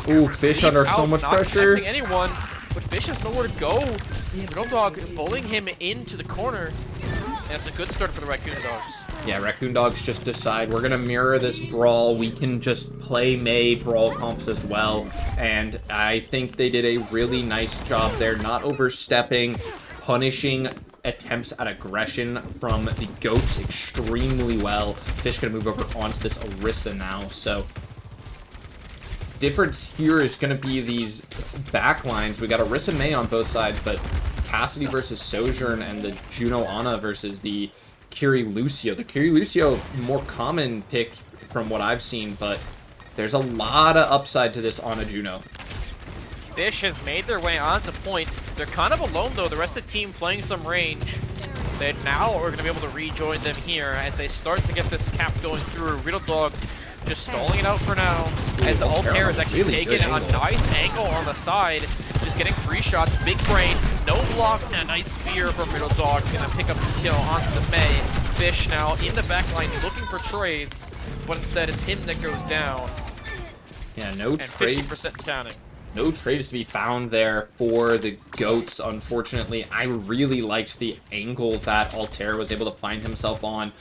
Ooh, Fish under so much pressure. Not anyone, but Fish has nowhere to go. Middle Dog bullying him into the corner. And it's a good start for the Raccoon Dogs. Yeah, Raccoon Dogs just decide we're gonna mirror this brawl. We can just play Mei brawl comps as well. And I think they did a really nice job there, not overstepping, punishing attempts at aggression from the goats extremely well. Fish gonna move over onto this Orisa now, so difference here is gonna be these back lines. We got Orisa Mei on both sides, but Cassidy versus Sojourn and the Juno Ana versus the Kiri Lucio. The Kiri Lucio, more common pick from what I've seen, but there's a lot of upside to this Ana Juno. Fish has made their way onto point. They're kind of alone though, the rest of the team playing some range. They now are going to be able to rejoin them here as they start to get this cap going through. Riddle Dog just stalling it out for now. As the Altair is actually really taking a angle. nice angle on the side. Just getting 3 shots. Big Brain, no block, and a nice spear from Riddle Dog. Going to pick up the kill onto the Mei. Fish now in the back line looking for trades, but instead it's him that goes down. Yeah, no And trades. 50% counting. No trades to be found there for the goats, unfortunately. I really liked the angle that Altair was able to find himself on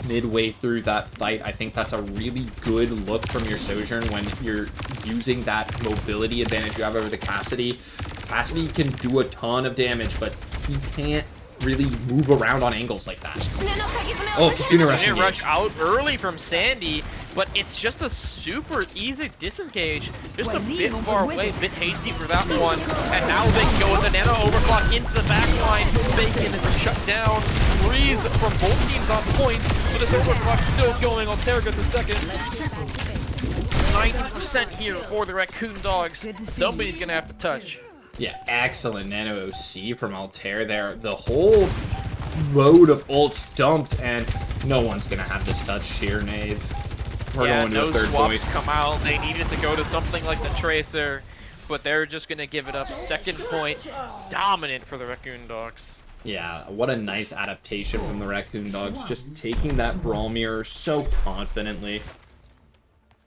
midway through that fight. I think that's a really good look from your Sojourn when you're using that mobility advantage you have over the Cassidy. Cassidy can do a ton of damage, but he can't really move around on angles like that. Oh, Kitsune rushing Rush out early from Sandy, but it's just a super easy disengage. Just a bit far away, a bit hasty for that one. And now they can go with the nano overclock into the back line. Bacon is shut down. Freeze from both teams on point, but this overclock still going. Altair gets the second. 90% here for the Raccoon Dogs. Somebody's gonna have to touch. Yeah, excellent nano OC from Altair there. The whole load of ults dumped, and no one's gonna have this touch here, Nave. We're going to no a third swaps point. come out. They needed to go to something like the Tracer, but they're just gonna give it up. Second point, dominant for the Raccoon Dogs. Yeah, what a nice adaptation from the Raccoon Dogs, just taking that brawl mirror so confidently.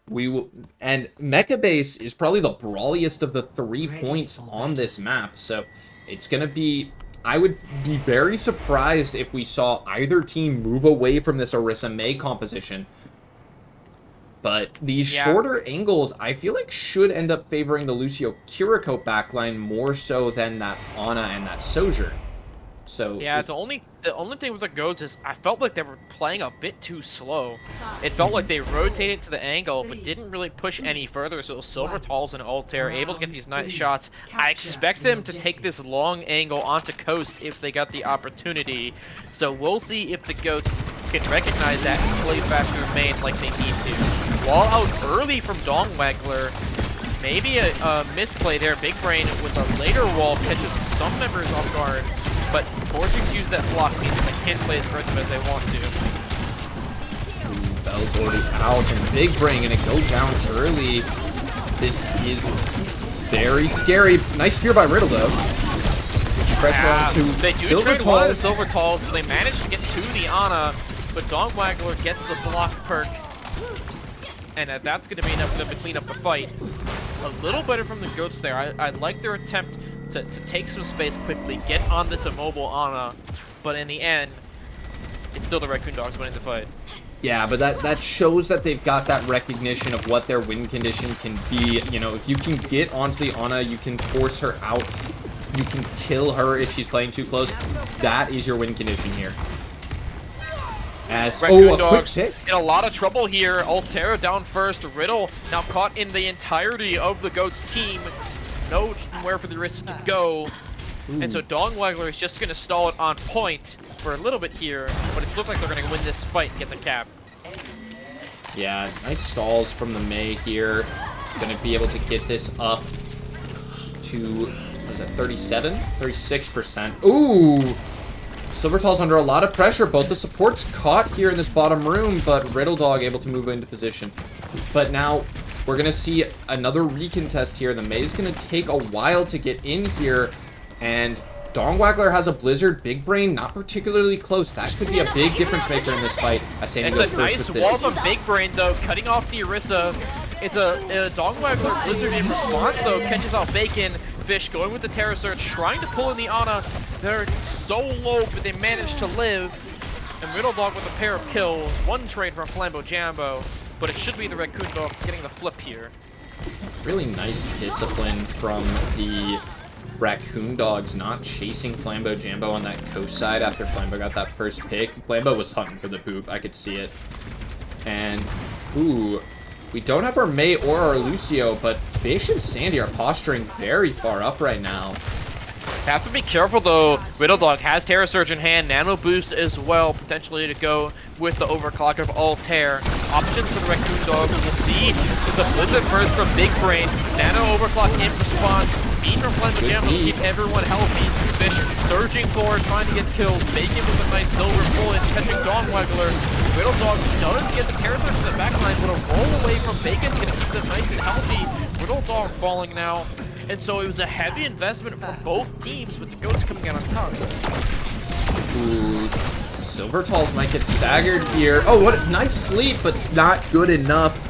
We will, and Mecha Base is probably the brawliest of the 3 points on this map, so it's gonna be. I would be very surprised if we saw either team move away from this Orisa Mei composition. But these shorter angles, I feel like, should end up favoring the Lucio Kiriko backline more so than that Ana and that Sojourn. So yeah, the only thing with the goats is I felt like they were playing a bit too slow. It felt like they rotated to the angle, but didn't really push any further. So Silver Talls and Altair able to get these nice shots. I expect them to take this long angle onto Coast if they got the opportunity. So we'll see if the goats can recognize that and play faster main like they need to. Wall out early from Dongwaggler. Maybe a misplay there. Big Brain with a later wall catches some members off guard. But forcing to use that block means they can't play as aggressive as they want to. Ooh, Bell's already out, and Big Brain gonna go down early. This is very scary. Nice spear by Riddle, though. Pressure onto they do Silver trade one of the Talls. Silver Talls, so they manage to get to the Ana, but Dongwaggler gets the block perk. And that's going to be enough for them to clean up the fight. A little better from the goats there. I like their attempt to take some space quickly, get on this immobile Ana, but in the end, it's still the Raccoon Dogs winning the fight. Yeah, but that shows that they've got that recognition of what their win condition can be. You know, if you can get onto the Ana, you can force her out you can kill her if she's playing too close. That is your win condition here. As Raccoon Dogs in a lot of trouble here. Altera down first. Riddle now caught in the entirety of the Goats team. Nowhere for the Orisa to go. And so Dongwaggler is just going to stall it on point for a little bit here, but it looks like they're going to win this fight and get the cap. Yeah, nice stalls from the Mei here. Going to be able to get this up to, what is it, 37? 36%. Ooh! Silvertall's under a lot of pressure. Both the supports caught here in this bottom room, but Riddle Dog able to move into position. But now we're going to see another recontest here. The Mei's going to take a while to get in here, and Dongwaggler has a Blizzard Big Brain, not particularly close. That could be a big difference maker in this fight. As Sandy goes it's a first nice with this. wall of Big Brain, though, cutting off the Orisa. It's a Dongwaggler Blizzard in response, though, catches out Bacon. Fish going with the Terror Surge, trying to pull in the Ana. They're so low, but they manage to live. And Riddle Dog with a pair of kills. One trade from Flambo Jambo, but it should be the Raccoon Dog getting the flip here. Really nice discipline from the Raccoon Dogs, not chasing Flambo Jambo on that coast side after Flambo got that first pick. Flambo was hunting for the poop, I could see it. And, ooh, we don't have our Mei or our Lucio, but Fish and Sandy are posturing very far up right now. Have to be careful though. Riddle Dog has Terror Surge in hand, Nano Boost as well, potentially to go with the overclock of Altair. Options for the Raccoon Dog. We'll see with the Blizzard Burst from Big Brain. Nano Overclock in response. Beam from Flambo Jambo to keep everyone healthy. Fish surging forward, trying to get kills. Bacon with a nice silver bullet, catching Dongwaggler. Riddle Dog does get the Terror Surge to the backline, but a roll away from Bacon can keep them nice and healthy. Riddle Dog falling now. And so it was a heavy investment from both teams, with the Goats coming out on top. Ooh, Silvertalls might get staggered here. Oh, what a nice sleep, but it's not good enough.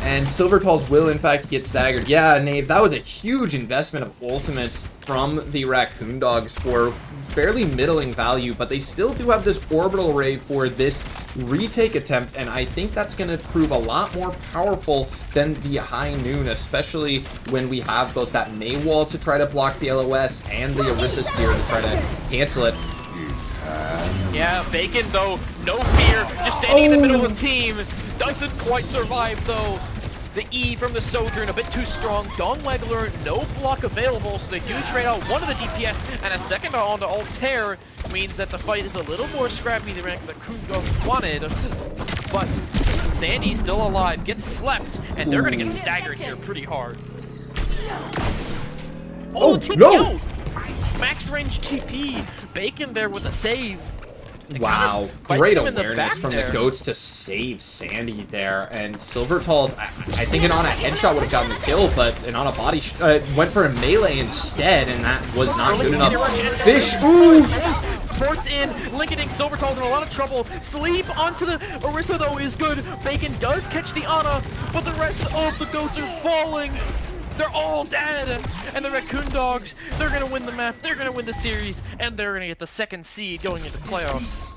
And Silvertalls will, in fact, get staggered. Yeah, Nave, that was a huge investment of ultimates from the Raccoon Dogs for fairly middling value, but they still do have this orbital ray for this retake attempt, and I think that's going to prove a lot more powerful than the High Noon, especially when we have both that Mei wall to try to block the LOS and the Orisa Spear to try to cancel it. Yeah, Bacon, though, no fear, just standing in the middle of the team. Doesn't quite survive, though. The E from the Sojourn, a bit too strong. Dongwaggler, no block available, so they do trade out one of the DPS, and a second onto Altair means that the fight is a little more scrappy than the Raccoon Dogs wanted. But Sandy's still alive, gets slept, and they're going to get staggered here pretty hard. Oh, TP no! out! Max range TP. Bacon there with a save. Wow, great awareness from the Goats to save Sandy there, and Silvertalls, I think an Ana headshot would have gotten the kill, but an Ana body went for a melee instead, and that was not good enough. Fish, ooh! Forced in, Lincolning Silvertalls in a lot of trouble. Sleep onto the Orisa though is good. Bacon does catch the Ana, but the rest of the Goats are falling. They're all dead, and the Raccoon Dogs, they're going to win the map, they're going to win the series, and they're going to get the second seed going into playoffs.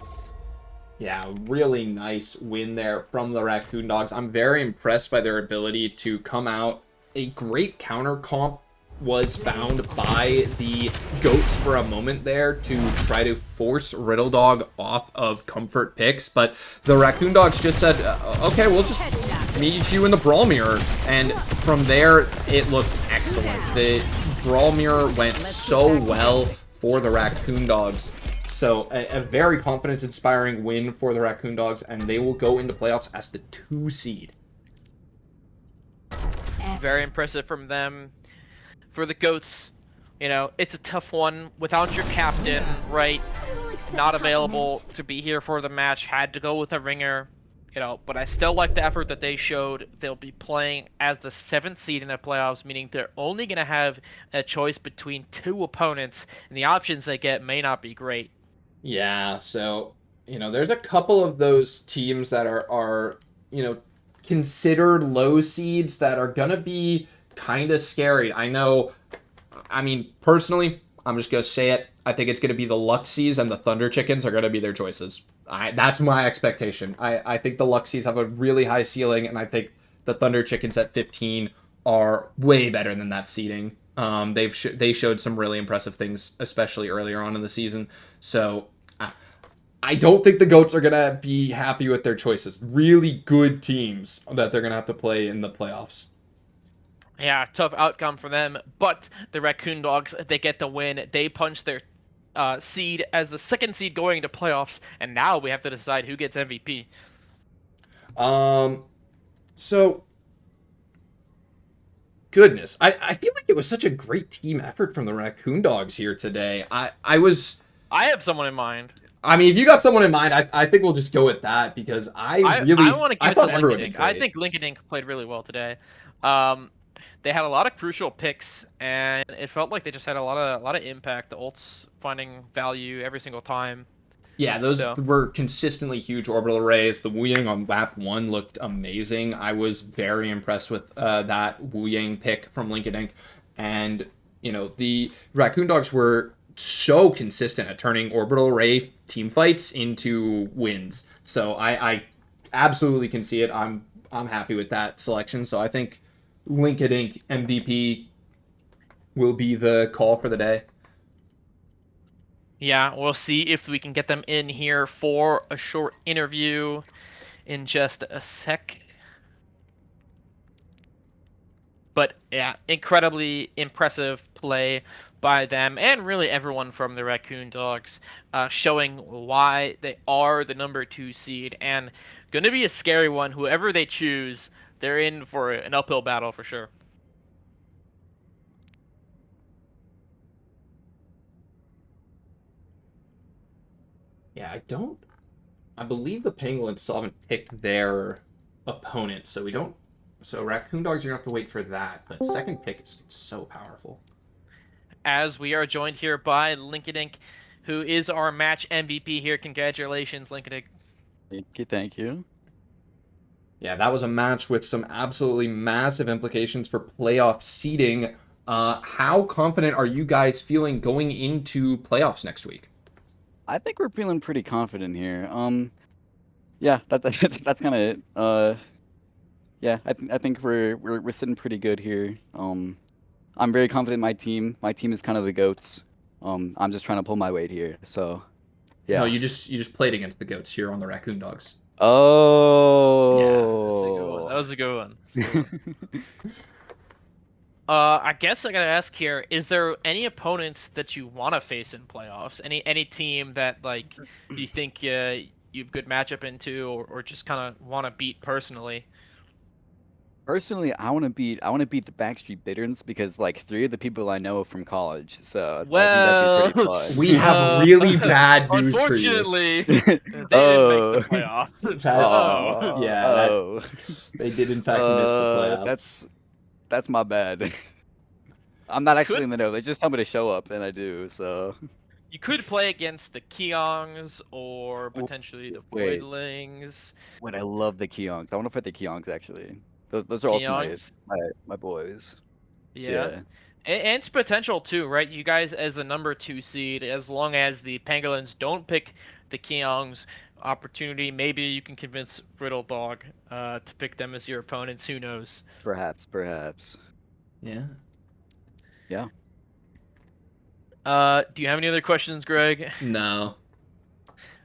Yeah, really nice win there from the Raccoon Dogs. I'm very impressed by their ability to come out. A great counter comp was found by the Goats for a moment there to try to force Riddle Dog off of comfort picks, but the Raccoon Dogs just said, okay, we'll just meet you in the Brawl Mirror, and from there, it looked excellent. The Brawl Mirror went so well for the Raccoon Dogs, so a very confidence-inspiring win for the Raccoon Dogs, and they will go into playoffs as the 2 seed. Very impressive from them. For the Goats, you know, it's a tough one without your captain, right? Not available to be here for the match, had to go with a ringer, you know, but I still like the effort that they showed. They'll be playing as the 7th seed in the playoffs, meaning they're only going to have a choice between 2 opponents, and the options they get may not be great. Yeah, so, you know, there's a couple of those teams that are you know, considered low seeds that are going to be kind of scary. I know, I mean, personally, I'm just going to say it. I think it's going to be the Luxies and the Thunder Chickens are going to be their choices. That's my expectation. I think the Luxies have a really high ceiling, and I think the Thunder Chickens at 15 are way better than that seeding. They showed some really impressive things, especially earlier on in the season. So I don't think the Goats are gonna be happy with their choices. Really good teams that they're gonna have to play in the playoffs. Yeah, tough outcome for them. But the Raccoon Dogs, they get the win. They punch their seed as the second seed going into playoffs, and now we have to decide who gets MVP. Um, so goodness, I feel like it was such a great team effort from the Raccoon Dogs here today. I have someone in mind. I mean, if you got someone in mind, I think we'll just go with that because I want to give I it to thought Lincoln everyone did Inc. I great. think Lincoln Inc. played really well today. Um, they had a lot of crucial picks, and it felt like they just had a lot of impact. The ults finding value every single time. Yeah, those So were consistently huge orbital arrays. The Wu Yang on lap one looked amazing. I was very impressed with that Wu Yang pick from Lincoln Inc. And, the Raccoon Dogs were so consistent at turning orbital array team fights into wins. So I absolutely can see it. I'm happy with that selection. So I think Lincoln Inc. MVP will be the call for the day. yeah, we'll see if we can get them in here for a short interview in just a sec. But yeah, incredibly impressive play by them and really everyone from the Raccoon Dogs, showing why they are the number 2 seed and going to be a scary one. Whoever they choose, they're in for an uphill battle for sure. Yeah, I believe the Penguins still haven't picked their opponent, so we don't. So Raccoon Dogs, you're gonna have to wait for that. But second pick is so powerful. As we are joined here by Lincoln Inc., who is our match MVP here. Congratulations, Lincoln Inc. Thank you, thank you. Yeah, that was a match with some absolutely massive implications for playoff seeding. How confident are you guys feeling going into playoffs next week? I think we're feeling pretty confident here. Yeah, that's kind of it. Yeah, I think we're sitting pretty good here. I'm very confident in my team. My team is kind of the goats. I'm just trying to pull my weight here. So, No, yeah. you just played against the Goats here on the Raccoon Dogs. Yeah, that's a good one. Oh. That was a good one. That's a good one. I guess I gotta ask here: is there any opponents that you want to face in playoffs? Any team that like you think you've good matchup into, or just kind of want to beat personally? Personally, I want to beat the Backstreet Bitterns because like 3 of the people I know are from college. So I think that'd be Well, pretty fun. We have really bad news for you. unfortunately, they didn't make the Oh. playoffs. Oh, Oh. Yeah, Oh. they did in fact miss the playoffs. That's my bad. I'm not actually could in the know. They just tell me to show up, and I do. So you could play against the Keongs or W- potentially the wait, Voidlings. wait. I love the Keongs. I want to fight the Keongs actually. Those are also Keongs, my boys. yeah. Yeah, And it's potential too, right? You guys as the number 2 seed, as long as the Pangolins don't pick the Keongs opportunity, maybe you can convince Riddle Dog to pick them as your opponents. Who knows? perhaps. Yeah. Yeah. Do you have any other questions, Greg? No.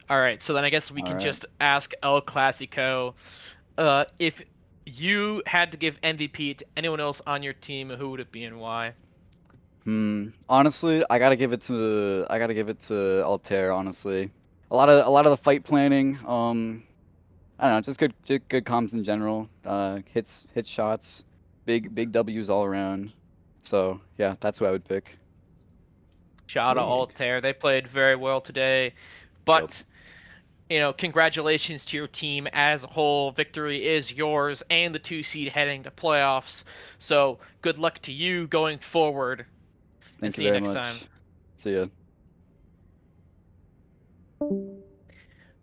All right, so then I guess we All can right. just ask El Clasico. If you had to give MVP to anyone else on your team, who would it be and why? Honestly, I gotta give it to Altair. Honestly, a lot of the fight planning. I don't know, just good comms in general. Hit shots, big W's all around. So yeah, that's who I would pick. Shout out Big. Altair. They played very well today. Yep. But, congratulations to your team as a whole. Victory is yours and the 2 seed heading to playoffs. So good luck to you going forward and Thank you see you very next time. much. See ya.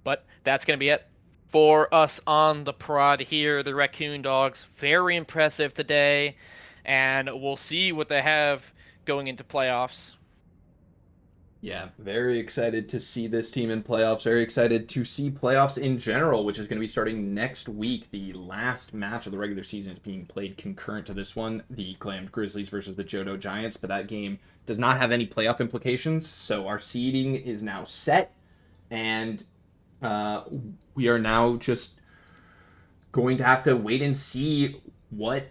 But that's going to be it for us on the prod here. The Raccoon Dogs, very impressive today. And we'll see what they have going into playoffs. Yeah, very excited to see this team in playoffs. Very excited to see playoffs in general, which is going to be starting next week. The last match of the regular season is being played concurrent to this one, the Clammed Grizzlies versus the Johto Giants, but that game does not have any playoff implications, so our seeding is now set, and we are now just going to have to wait and see what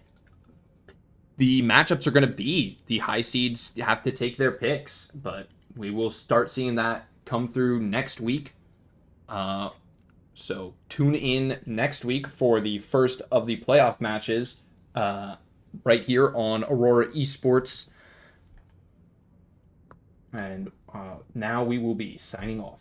the matchups are going to be. The high seeds have to take their picks, but we will start seeing that come through next week. So tune in next week for the first of the playoff matches right here on Aurora Esports. And now we will be signing off.